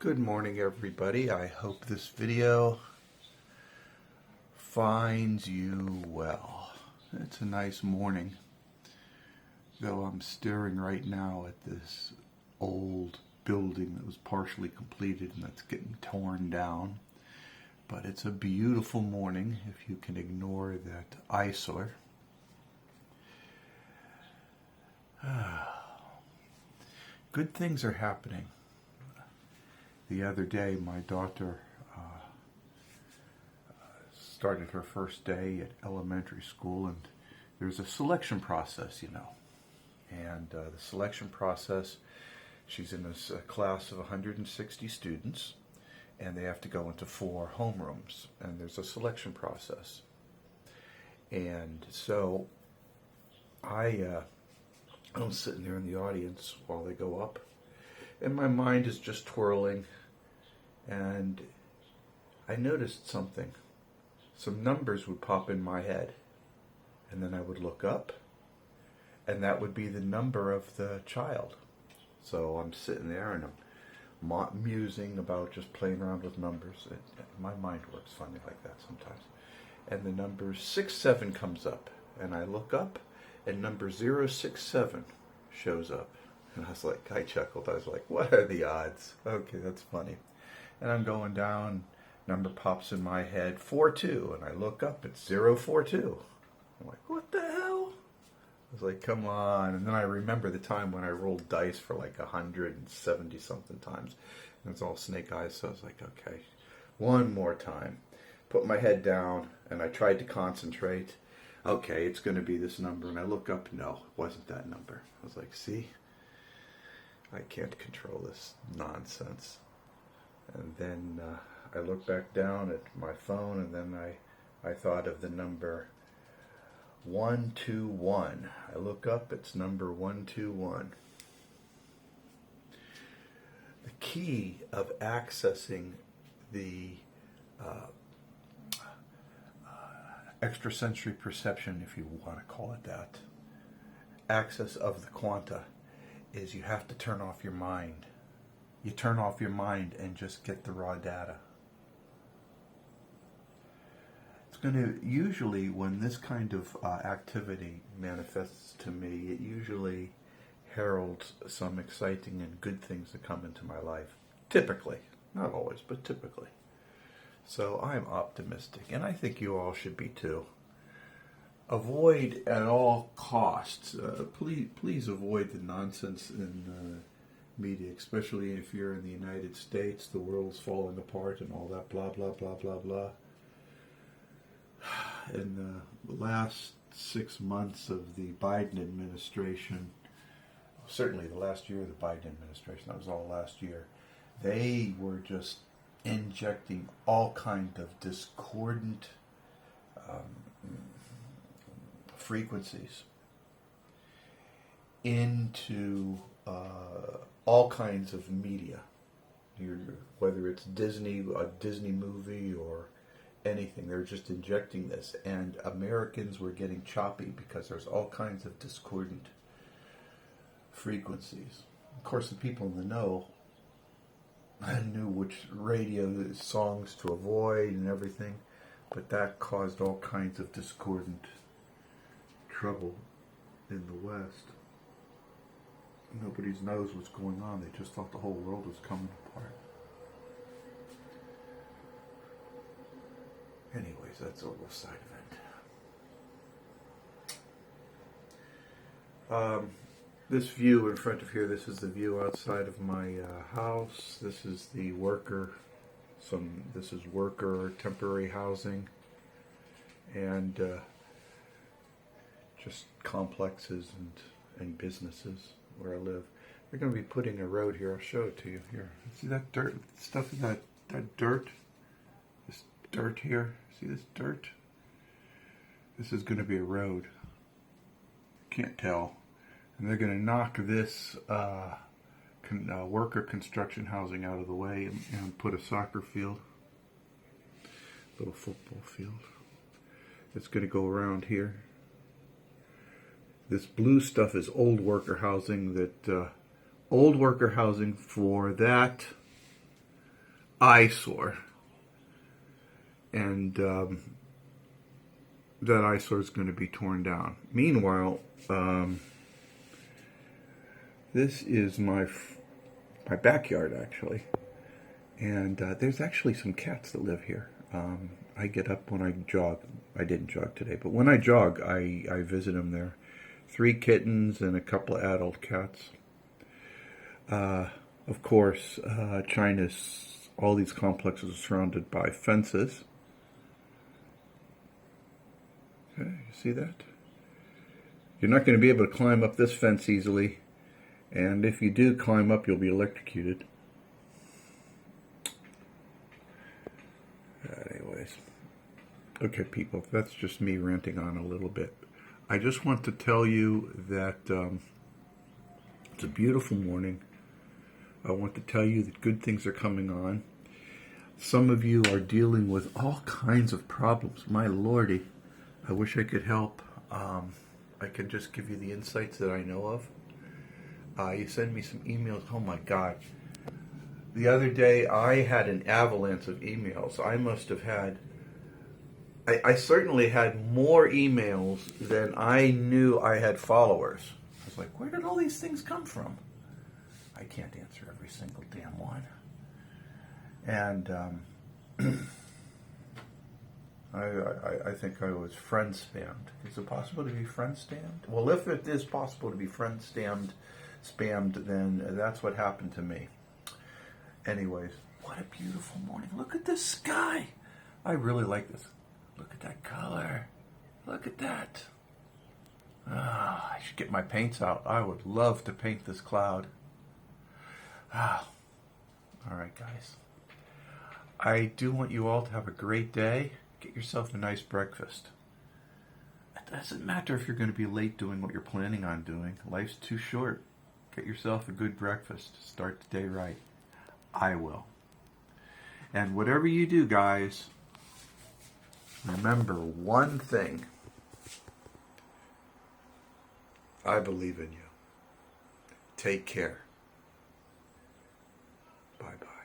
Good morning, everybody. I hope this video finds you well. It's a nice morning, though I'm staring right now at this old building that was partially completed and that's getting torn down. But it's a beautiful morning if you can ignore that eyesore. Good things are happening. The other day, my daughter started her first day at elementary school, and there's a selection process, And the selection process, she's in this class of 160 students, and they have to go into 4 homerooms, and there's a selection process. And so I'm sitting there in the audience while they go up, and my mind is just twirling, and I noticed something. Some numbers would pop in my head, and then I would look up, and that would be the number of the child. So I'm sitting there, and I'm musing about just playing around with numbers. My mind works funny like that sometimes. And the number 67 comes up, and I look up, and number 067 shows up. And I was like, I chuckled. I was like, what are the odds? Okay, that's funny. And I'm going down, number pops in my head, 42, and I look up, it's 042. I'm like, what the hell? I was like, come on. And then I remember the time when I rolled dice for like 170 something times, and it's all snake eyes, so I was like, okay, one more time. Put my head down, and I tried to concentrate. Okay, it's going to be this number, and I look up, no, it wasn't that number. I was like, see? I can't control this nonsense. And then I looked back down at my phone, and then I thought of the number 121. I look up, it's number 121. The key of accessing the extrasensory perception, if you want to call it that, access of the quanta, is you have to turn off your mind. You turn off your mind and just get the raw data. It's going to, usually when this kind of activity manifests to me, it usually heralds some exciting and good things that come into my life. Typically. Not always, but typically. So I'm optimistic, and I think you all should be too. Avoid at all costs. Please avoid the nonsense in media, especially if you're in the United States. The world's falling apart and all that blah, blah, blah, blah, blah. In the last 6 months of the Biden administration, certainly the last year of the Biden administration, that was all last year, they were just injecting all kinds of discordant frequencies into all kinds of media, whether it's Disney, a Disney movie, or anything. They're just injecting this, and Americans were getting choppy because there's all kinds of discordant frequencies. Of course, the people in the know knew which radio songs to avoid and everything, but that caused all kinds of discordant trouble in the West. Nobody knows what's going on. They just thought the whole world was coming apart. Anyways, that's a little side event. This view in front of here, this is the view outside of my house. This is the this is worker temporary housing, and just complexes and businesses where I live. They're going to be putting a road here. I'll show it to you. Here, see that dirt stuff? That dirt? This dirt here. See this dirt? This is going to be a road. Can't tell. And they're going to knock this worker construction housing out of the way and put a soccer field, little football field. It's going to go around here. This blue stuff is old worker housing. Old worker housing for that eyesore. And that eyesore is going to be torn down. Meanwhile, this is my backyard, actually. And there's actually some cats that live here. I get up when I jog. I didn't jog today, but when I jog, I visit them there. 3 kittens and a couple of adult cats. Of course, China's, all these complexes are surrounded by fences. Okay, you see that? You're not going to be able to climb up this fence easily. And if you do climb up, you'll be electrocuted. Anyways. Okay, people, that's just me ranting on a little bit. I just want to tell you that it's a beautiful morning. I want to tell you that good things are coming on. Some of you are dealing with all kinds of problems. My lordy, I wish I could help. I can just give you the insights that I know of. You send me some emails. Oh my God. The other day I had an avalanche of emails. I must have had, I certainly had more emails than I knew I had followers. I was like, where did all these things come from? I can't answer every single damn one. And I think I was friend spammed. Is it possible to be friend spammed? Well, if it is possible to be friend spammed, then that's what happened to me. Anyways, what a beautiful morning. Look at this sky. I really like this. Look at that color. Look at that. I should get my paints out. I would love to paint this cloud. All right, guys. I do want you all to have a great day. Get yourself a nice breakfast. It doesn't matter if you're going to be late doing what you're planning on doing. Life's too short. Get yourself a good breakfast. Start the day right. I will. And whatever you do, guys, remember one thing. I believe in you. Take care. Bye-bye.